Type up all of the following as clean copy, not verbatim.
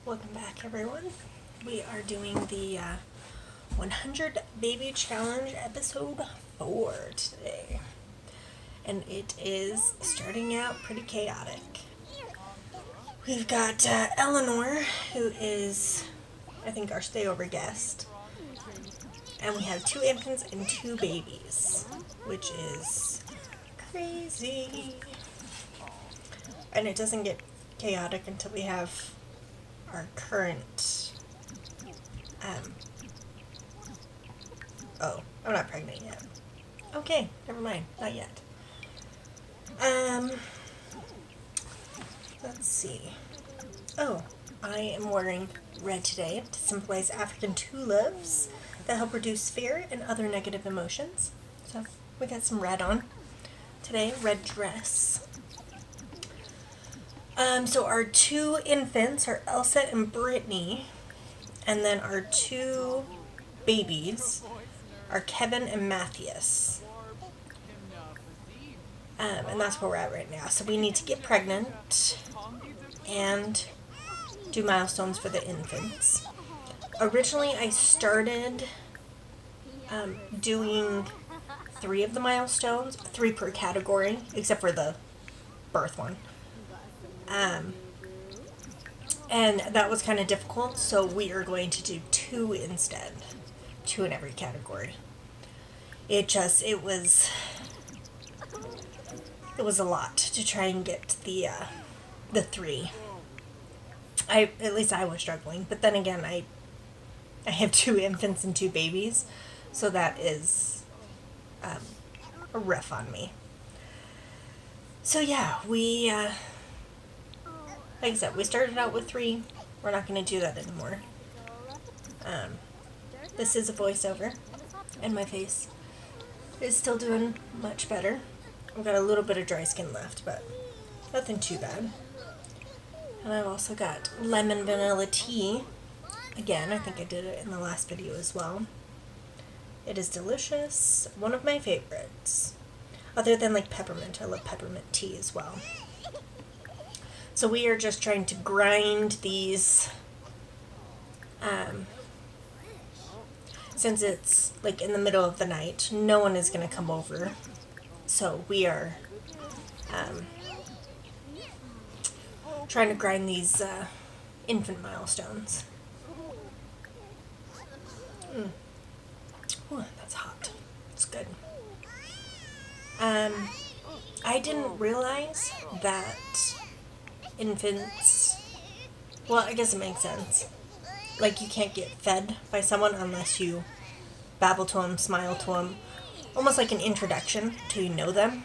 Welcome back, everyone. We are doing the 100 Baby Challenge episode 4 today. And it is starting out pretty chaotic. We've got Eleanor, who is, I think, our stayover guest. And we have 2 infants and 2 babies, which is crazy. And it doesn't get chaotic until we have our current, oh, I'm not pregnant yet. Okay, never mind, not yet. Let's see. Oh, I am wearing red today to symbolize African tulips that help reduce fear and other negative emotions. So we got some red on today, red dress. So our 2 infants are Elsa and Brittany, and then our 2 babies are Kevin and Matthias. And that's where we're at right now. So we need to get pregnant and do milestones for the infants. Originally, I started doing 3 of the milestones, 3 per category, except for the birth one. And that was kind of difficult, so we are going to do 2 instead. 2 in every category. It was a lot to try and get the 3. At least I was struggling, but then again, I have 2 infants and 2 babies, so that is a rough on me. So yeah, like I said, we started out with 3. We're not going to do that anymore. This is a voiceover, and my face is still doing much better. I've got a little bit of dry skin left, but nothing too bad. And I've also got lemon vanilla tea. Again, I think I did it in the last video as well. It is delicious. One of my favorites. Other than like peppermint. I love peppermint tea as well. So we are just trying to grind these, since it's like in the middle of the night, no one is going to come over. So we are trying to grind these infant milestones. Ooh, that's hot. It's good. I didn't realize that infants, well, I guess it makes sense. Like, you can't get fed by someone unless you babble to them, smile to them, almost like an introduction to know them.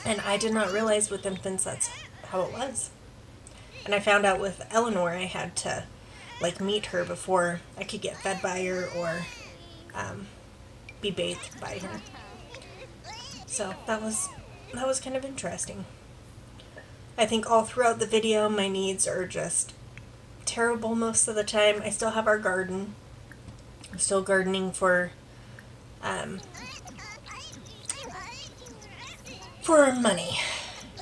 And I did not realize with infants that's how it was. And I found out with Eleanor I had to, like, meet her before I could get fed by her or be bathed by her. So that was kind of interesting. I think all throughout the video, my needs are just terrible most of the time. I still have our garden. I'm still gardening for money.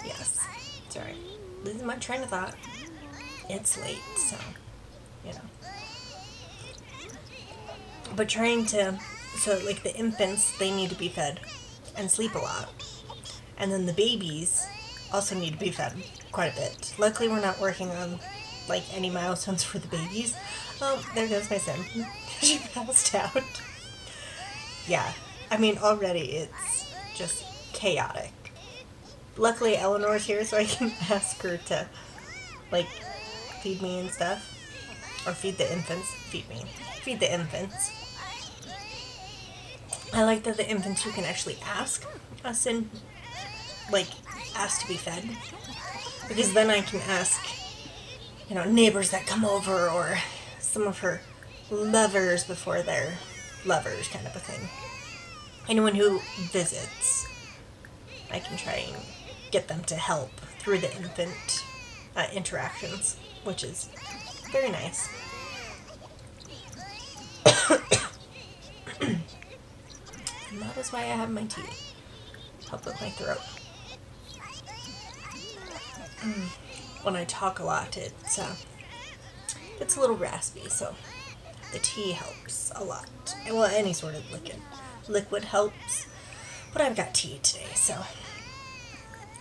Yes. Sorry. Losing my train of thought. It's late, so, you know. But so like the infants, they need to be fed and sleep a lot. And then the babies also need to be fed quite a bit. Luckily, we're not working on, like, any milestones for the babies. Oh, there goes my sim. She passed out. Yeah, I mean, already it's just chaotic. Luckily, Eleanor's here, so I can ask her to, like, feed me and stuff. Or feed the infants. Feed me. Feed the infants. I like that the infants, you can actually ask us and, like, ask to be fed, because then I can ask, you know, neighbors that come over or some of her lovers before they're lovers, kind of a thing. Anyone who visits, I can try and get them to help through the infant interactions, which is very nice. And that is why I have my tea. Help with my throat. When I talk a lot, it's It's a little raspy, so the tea helps a lot. Well, any sort of liquid helps. But I've got tea today, so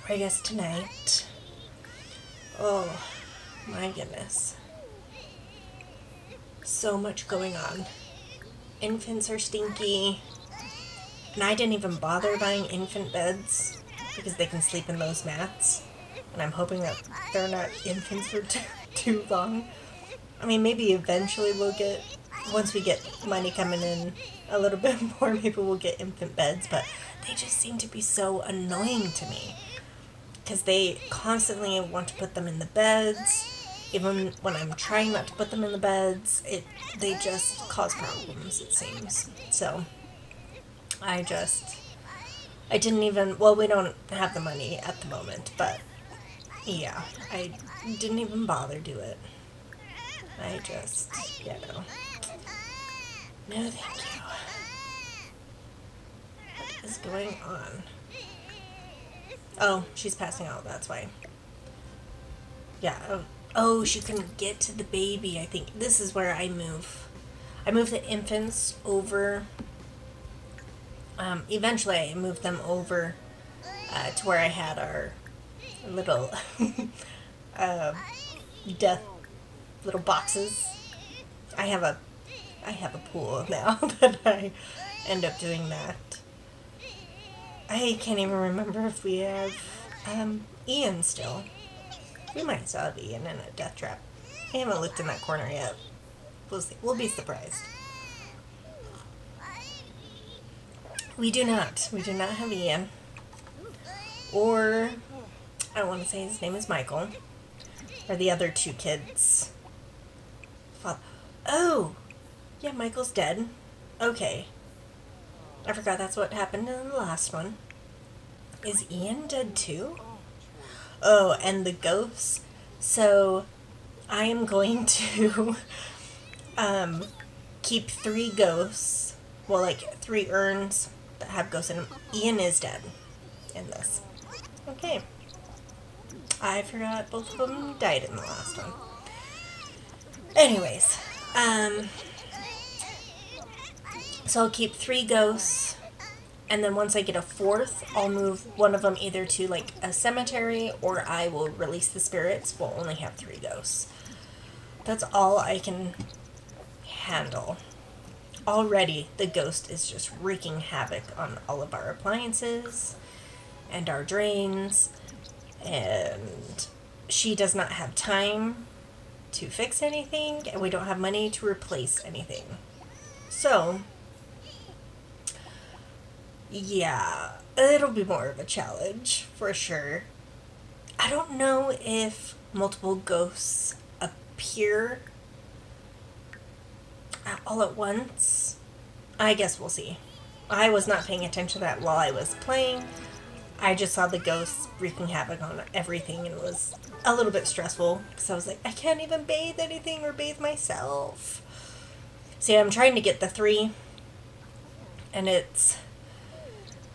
I guess tonight. Oh my goodness. So much going on. Infants are stinky. And I didn't even bother buying infant beds because they can sleep in those mats. And I'm hoping that they're not infants for too long. I mean, maybe eventually once we get money coming in a little bit more, maybe we'll get infant beds. But they just seem to be so annoying to me. Because they constantly want to put them in the beds. Even when I'm trying not to put them in the beds, they just cause problems, it seems. So, I didn't even, well, we don't have the money at the moment, but yeah, I didn't even bother do it. I just, no thank you. What is going on? Oh, she's passing out, that's why. Yeah, oh, she couldn't get to the baby, I think. This is where I move. I move the infants over. Eventually I moved them over to where I had our little death little boxes. I have a pool now that I end up doing that. I can't even remember if we have Ian still. We might still have Ian in a death trap. I haven't looked in that corner yet. We'll see. We'll be surprised. We do not. We do not have Ian. Or, I want to say his name is Michael. Or the other two kids. Oh! Yeah, Michael's dead. Okay. I forgot that's what happened in the last one. Is Ian dead too? Oh, and the ghosts. So, I am going to keep 3 ghosts. Well, like 3 urns that have ghosts in them. Ian is dead in this. Okay. I forgot both of them died in the last one. Anyways, so I'll keep 3 ghosts, and then once I get a 4th, I'll move one of them either to like a cemetery, or I will release the spirits. We'll only have 3 ghosts. That's all I can handle. Already, the ghost is just wreaking havoc on all of our appliances and our drains, and she does not have time to fix anything, and we don't have money to replace anything. So, yeah, it'll be more of a challenge, for sure. I don't know if multiple ghosts appear all at once. I guess we'll see. I was not paying attention to that while I was playing. I just saw the ghosts wreaking havoc on everything, and it was a little bit stressful because I was like, I can't even bathe anything or bathe myself. See, I'm trying to get the 3, and it's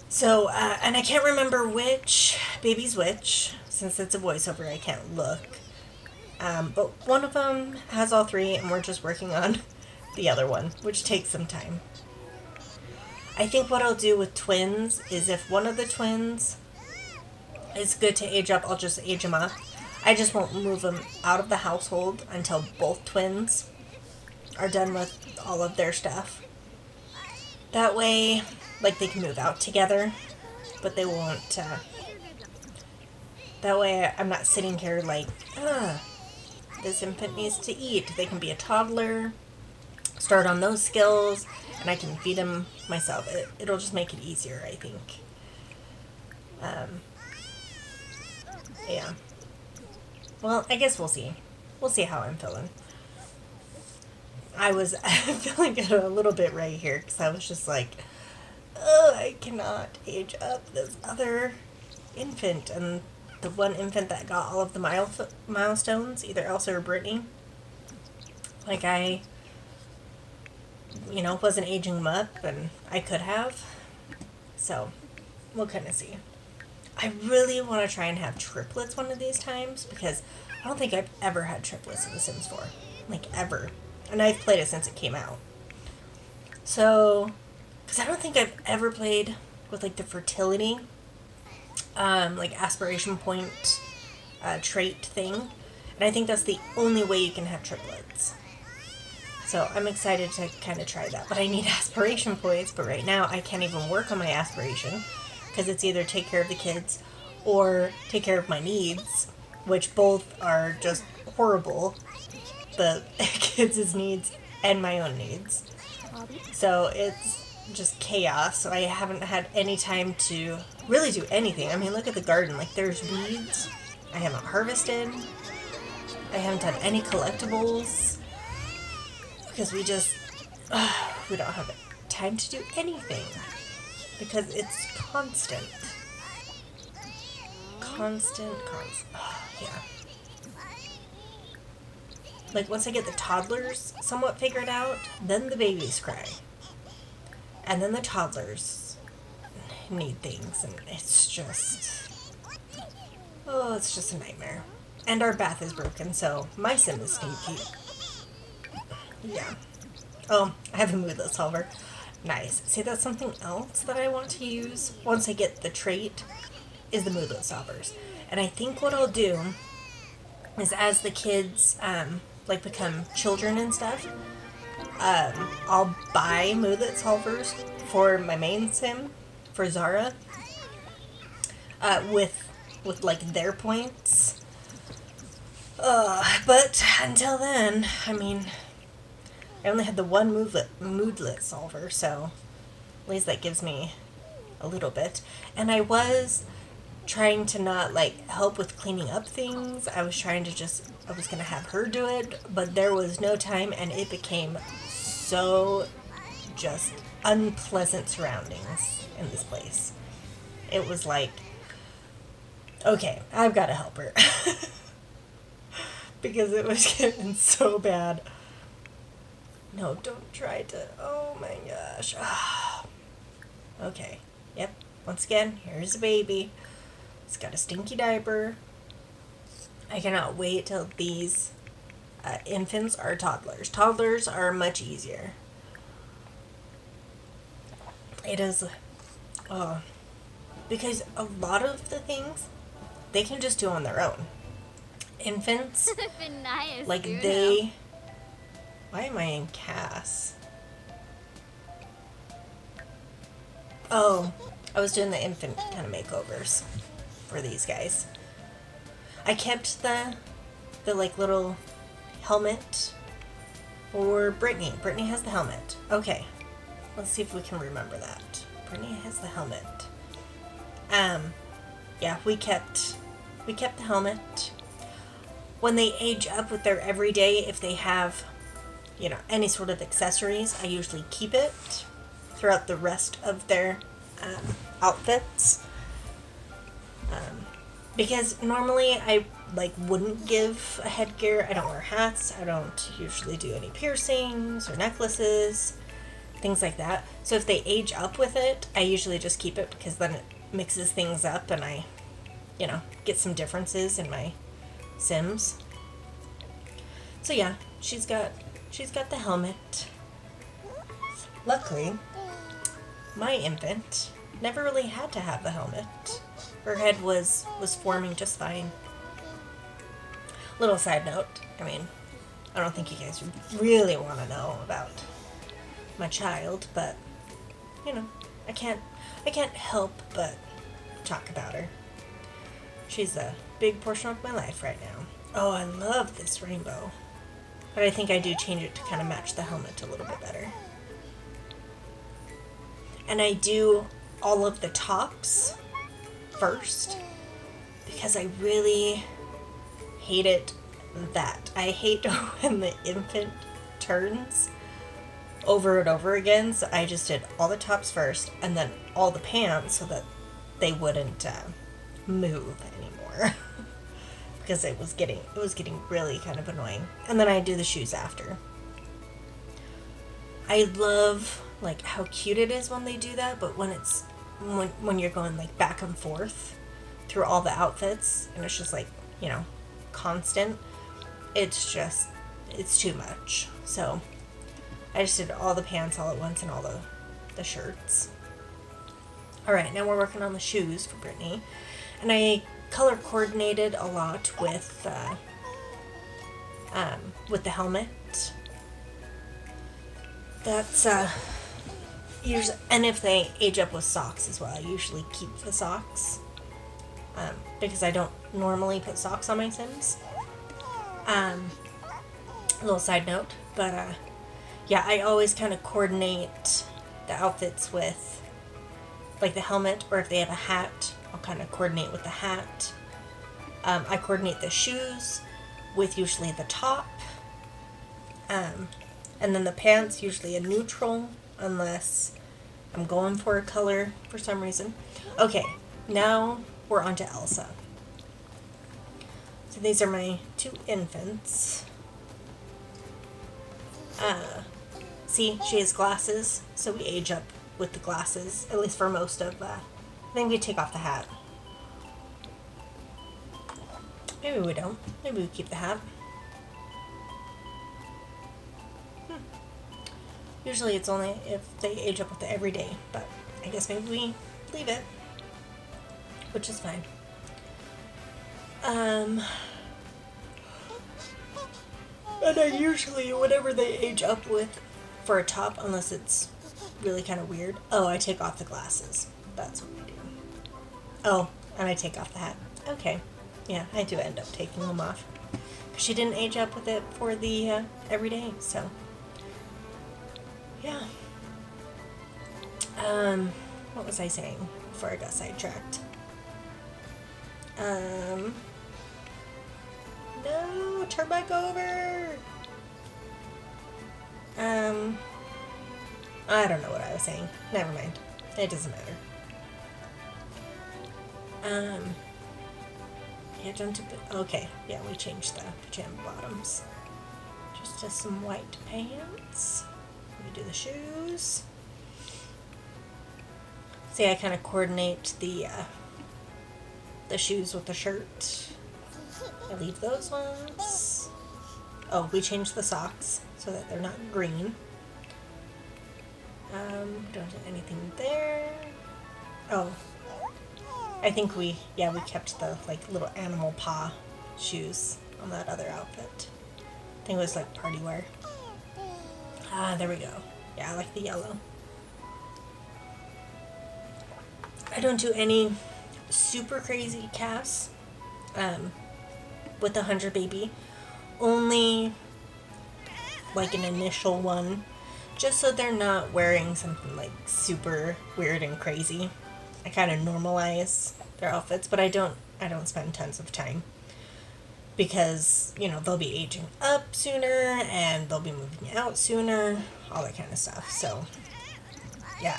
so, and I can't remember which baby's which, since it's a voiceover, I can't look. But one of them has all 3, and we're just working on the other one, which takes some time. I think what I'll do with twins is if one of the twins is good to age up, I'll just age them up. I just won't move them out of the household until both twins are done with all of their stuff. That way, like, they can move out together, but they won't, that way I'm not sitting here like, this infant needs to eat. They can be a toddler, start on those skills, and I can feed them myself. It'll just make it easier, I think. Yeah. Well, I guess we'll see. We'll see how I'm feeling. I was feeling it a little bit right here, because I was just like, oh, I cannot age up this other infant. And the one infant that got all of the milestones, either Elsa or Brittany, like I wasn't aging them up, and I could have. So, we'll kind of see. I really want to try and have triplets one of these times, because I don't think I've ever had triplets in The Sims 4. Like, ever. And I've played it since it came out. So, because I don't think I've ever played with, like, the fertility, like, aspiration point trait thing. And I think that's the only way you can have triplets. So I'm excited to kind of try that. But I need aspiration points. But right now I can't even work on my aspiration. Because it's either take care of the kids or take care of my needs. Which both are just horrible. The kids' needs and my own needs. So it's just chaos. So I haven't had any time to really do anything. I mean, look at the garden. Like, there's weeds. I haven't harvested. I haven't done any collectibles. Because we don't have time to do anything. Because it's constant. Constant. Oh, yeah. Like, once I get the toddlers somewhat figured out, then the babies cry. And then the toddlers need things, and it's just a nightmare. And our bath is broken, so my sim is stinky. Yeah. Oh, I have a moodlet solver. Nice. See, that's something else that I want to use once I get the trait, is the moodlet solvers. And I think what I'll do is, as the kids, like, become children and stuff, I'll buy moodlet solvers for my main sim, for Zara, with like, their points. But until then, I mean, I only had the one moodlet solver, so at least that gives me a little bit. And I was trying to not, like, help with cleaning up things. I was going to have her do it, but there was no time, and it became so just unpleasant surroundings in this place. It was like, okay, I've got to help her. Because it was getting so bad. No, don't try to, oh my gosh. Okay, yep, once again, here's a baby. It's got a stinky diaper. I cannot wait till these infants are toddlers. Toddlers are much easier. It is, because a lot of the things they can just do on their own. Infants, like, they... Why am I in Cass? Oh, I was doing the infant kind of makeovers for these guys. I kept the like, little helmet for Brittany. Brittany has the helmet. Okay, let's see if we can remember that. Brittany has the helmet. Yeah, we kept the helmet. When they age up with their everyday, if they have, you know, any sort of accessories, I usually keep it throughout the rest of their outfits. Because normally I, like, wouldn't give a headgear. I don't wear hats. I don't usually do any piercings or necklaces, things like that. So if they age up with it, I usually just keep it, because then it mixes things up and I, you know, get some differences in my Sims. So yeah, she's got the helmet. Luckily, my infant never really had to have the helmet. Her head was forming just fine. Little side note, I mean, I don't think you guys really want to know about my child, but, you know, I can't help but talk about her. She's a big portion of my life right now. Oh, I love this rainbow. But I think I do change it to kind of match the helmet a little bit better. And I do all of the tops first, because I really hate it that. I hate when the infant turns over and over again, so I just did all the tops first and then all the pants so that they wouldn't move anymore. Because it was getting really kind of annoying. And then I do the shoes after. I love, like, how cute it is when they do that, but when you're going, like, back and forth through all the outfits, and it's just, like, you know, constant, it's too much. So I just did all the pants all at once and all the shirts. Alright, now we're working on the shoes for Brittany. And I color coordinated a lot with the helmet. That's usually, and if they age up with socks as well, I usually keep the socks because I don't normally put socks on my Sims. A little side note, but yeah, I always kind of coordinate the outfits with like the helmet, or if they have a hat, I'll kind of coordinate with the hat. I coordinate the shoes with usually the top. And then the pants, usually a neutral, unless I'm going for a color for some reason. Okay, now we're on to Elsa. So these are my 2 infants. See, she has glasses, so we age up with the glasses, at least for most of, I think we take off the hat. Maybe we don't. Maybe we keep the hat. Usually it's only if they age up with it every day, but I guess maybe we leave it, which is fine. And I usually, whatever they age up with for a top, unless it's really kind of weird. Oh, I take off the glasses. That's what we do. Oh, and I take off the hat. Okay. Yeah, I do end up taking them off. She didn't age up with it for the everyday, so. Yeah. What was I saying before I got sidetracked? No, turn back over. I don't know what I was saying. Never mind. It doesn't matter. Yeah, okay, yeah, we changed the pajama bottoms. Just to some white pants. We do the shoes. See, I kind of coordinate the shoes with the shirt. I leave those ones. Oh, we changed the socks so that they're not green. Don't do anything there. Oh, I think we kept the like little animal paw shoes on that other outfit. I think it was like party wear. Ah, there we go. Yeah, I like the yellow. I don't do any super crazy casts with the Hunter baby. Only like an initial one, just so they're not wearing something like super weird and crazy. I kind of normalize their outfits, but I don't spend tons of time because, you know, they'll be aging up sooner and they'll be moving out sooner, all that kind of stuff. So, yeah,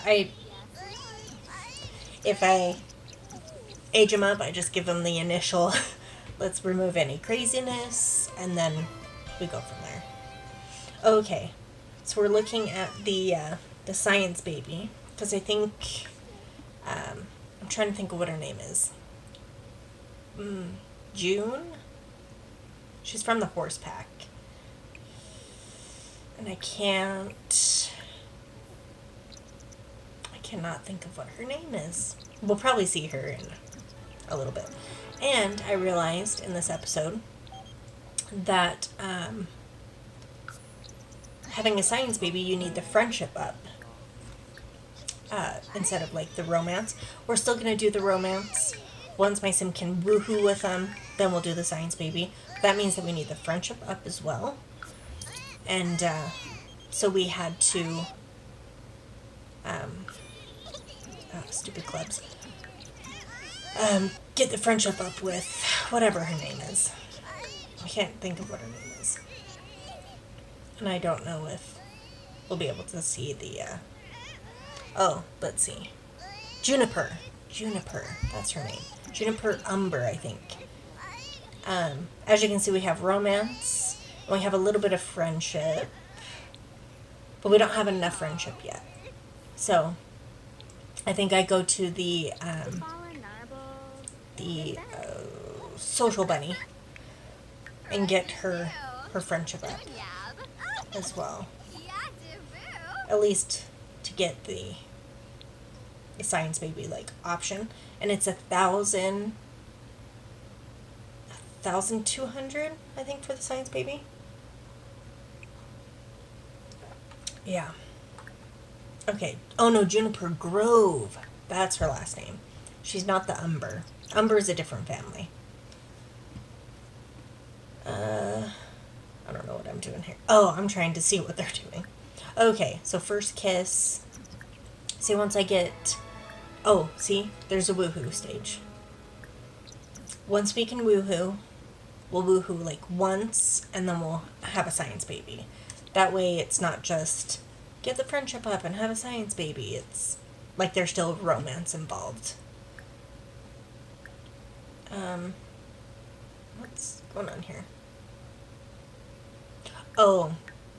if I age them up, I just give them the initial, let's remove any craziness, and then we go from there. Okay, so we're looking at the science baby, because I think, I'm trying to think of what her name is. June? She's from the horse pack. And I cannot think of what her name is. We'll probably see her in a little bit. And I realized in this episode that having a science baby, you need the friendship up instead of like the romance. We're still going to do the romance. Once my sim can woohoo with them, then we'll do the science baby. That means that we need the friendship up as well. And so we had to stupid clubs. Get the friendship up with whatever her name is. I can't think of what her name is. And I don't know if we'll be able to see the, oh, let's see. Juniper, that's her name. Juniper Umber, I think. As you can see, we have romance, and we have a little bit of friendship, but we don't have enough friendship yet. So, I think I go to the social bunny and get her friendship up as well. At least to get the science baby like option, and it's 1,200 I think for the science baby. Yeah. Okay. Oh no, Juniper Grove. That's her last name. She's not the Umber. Umber is a different family. I don't know what I'm doing here. Oh, I'm trying to see what they're doing. Okay, so first kiss. See, once I get... Oh, see? There's a woohoo stage. Once we can woohoo, we'll woohoo like once, and then we'll have a science baby. That way it's not just get the friendship up and have a science baby. It's like there's still romance involved. What's going on here? Oh,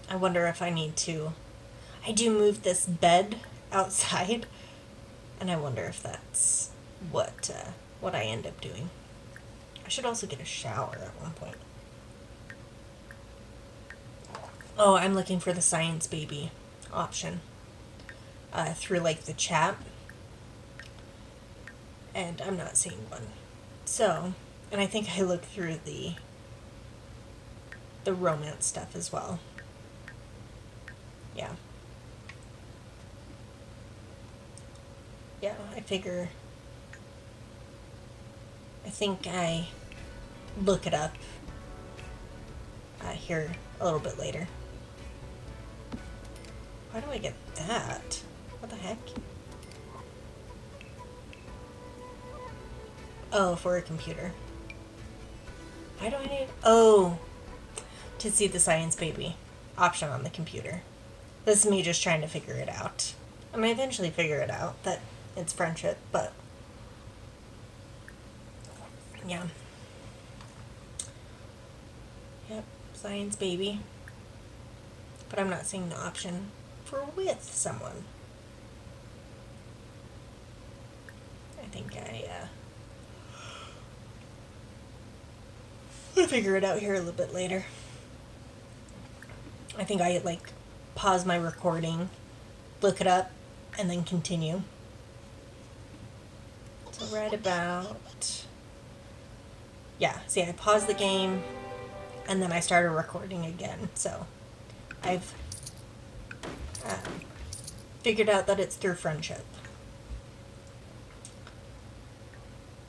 I wonder if I need to... I do move this bed outside, and I wonder if that's what I end up doing. I should also get a shower at one point. Oh, I'm looking for the science baby option through like the chat, and I'm not seeing one. So, and I think I looked through the romance stuff as well. Yeah. Yeah, I think I look it up here a little bit later. Why do I get that? What the heck? Oh, for a computer. Why do I need... Oh, to see the science baby option on the computer. This is me just trying to figure it out. I may eventually figure it out that it's friendship, but... Yeah. Yep, science baby. But I'm not seeing the option for with someone. I think I'll figure it out here a little bit later. I think I like pause my recording, look it up, and then continue. So right about... Yeah, see, I paused the game, and then I started recording again, so I've figured out that it's through friendship.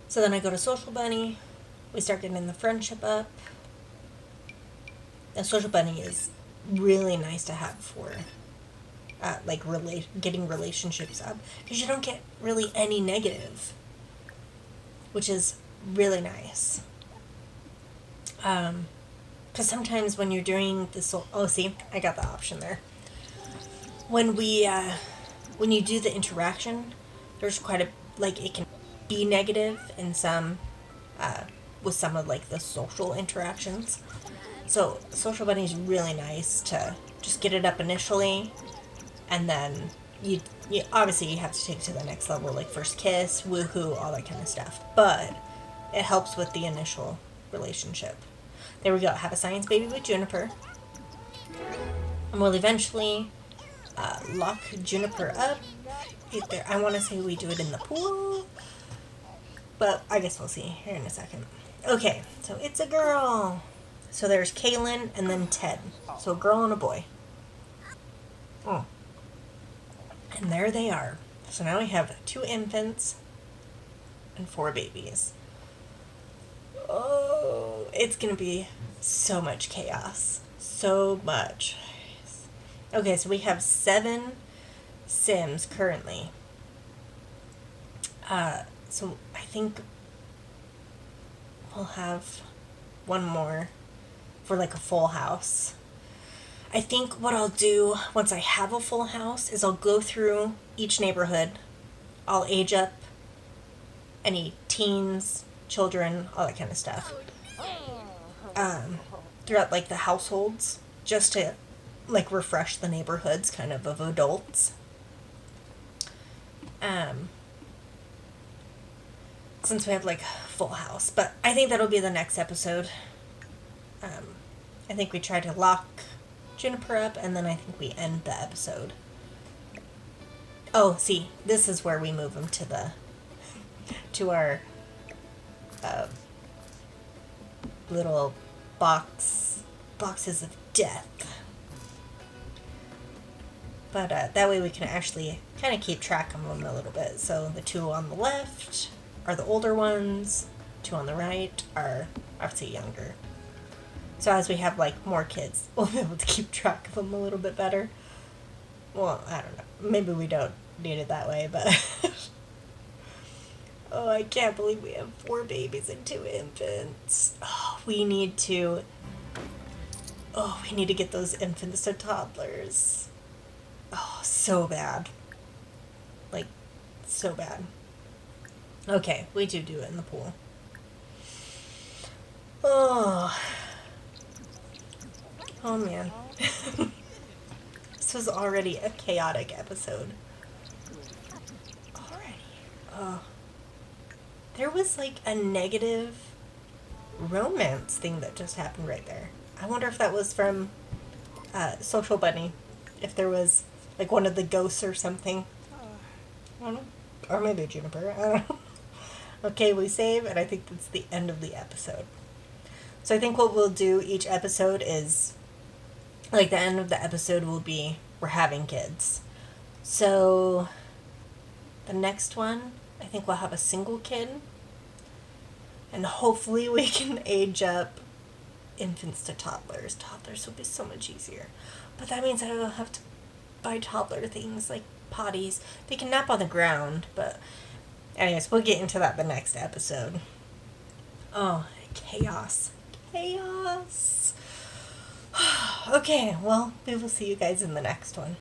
So then I go to Social Bunny, we start getting the friendship up. The Social Bunny is really nice to have for getting relationships up, because you don't get really any negative, which is really nice. Because sometimes when you're doing this, oh, see, I got the option there. When you do the interaction, there's quite a, like, it can be negative in some, with some of, like, the social interactions. So, Social Bunny is really nice to just get it up initially, and then you obviously you have to take it to the next level, like first kiss, woohoo, all that kind of stuff. But it helps with the initial relationship. There we go. Have a science baby with Juniper. And we'll eventually lock Juniper up. I want to say we do it in the pool, but I guess we'll see here in a second. Okay, so it's a girl. So there's Kaylin and then Ted. So a girl and a boy. Oh. And there they are. So now we have 2 infants and 4 babies. Oh, it's going to be so much chaos. So much. Okay, so we have 7 Sims currently. So I think we'll have one more for like a full house. I think what I'll do once I have a full house is I'll go through each neighborhood. I'll age up any teens, children, all that kind of stuff. Throughout like the households, just to like refresh the neighborhoods kind of adults. Since we have like full house. But I think that'll be the next episode. I think we try to lock Juniper up, and then I think we end the episode. Oh, see, this is where we move him to our little boxes of death. But that way we can actually kind of keep track of them a little bit. So the two on the left are the older ones, two on the right are obviously younger. So as we have like more kids, we'll be able to keep track of them a little bit better. Well, I don't know. Maybe we don't need it that way, but oh, I can't believe we have 4 babies and 2 infants. Oh, we need to get those infants to toddlers. Oh, so bad. Like, so bad. Okay, we do it in the pool. Oh. Oh, man. This was already a chaotic episode. Already. Oh. There was, like, a negative romance thing that just happened right there. I wonder if that was from Social Bunny. If there was, like, one of the ghosts or something. I don't know. Or maybe Juniper. I don't know. Okay, we save, and I think that's the end of the episode. So I think what we'll do each episode is, like, the end of the episode will be, we're having kids. So the next one, I think we'll have a single kid. And hopefully we can age up infants to toddlers. Toddlers will be so much easier. But that means I don't have to buy toddler things like potties. They can nap on the ground, but anyways, we'll get into that the next episode. Oh, chaos. Chaos. Okay, well, we will see you guys in the next one.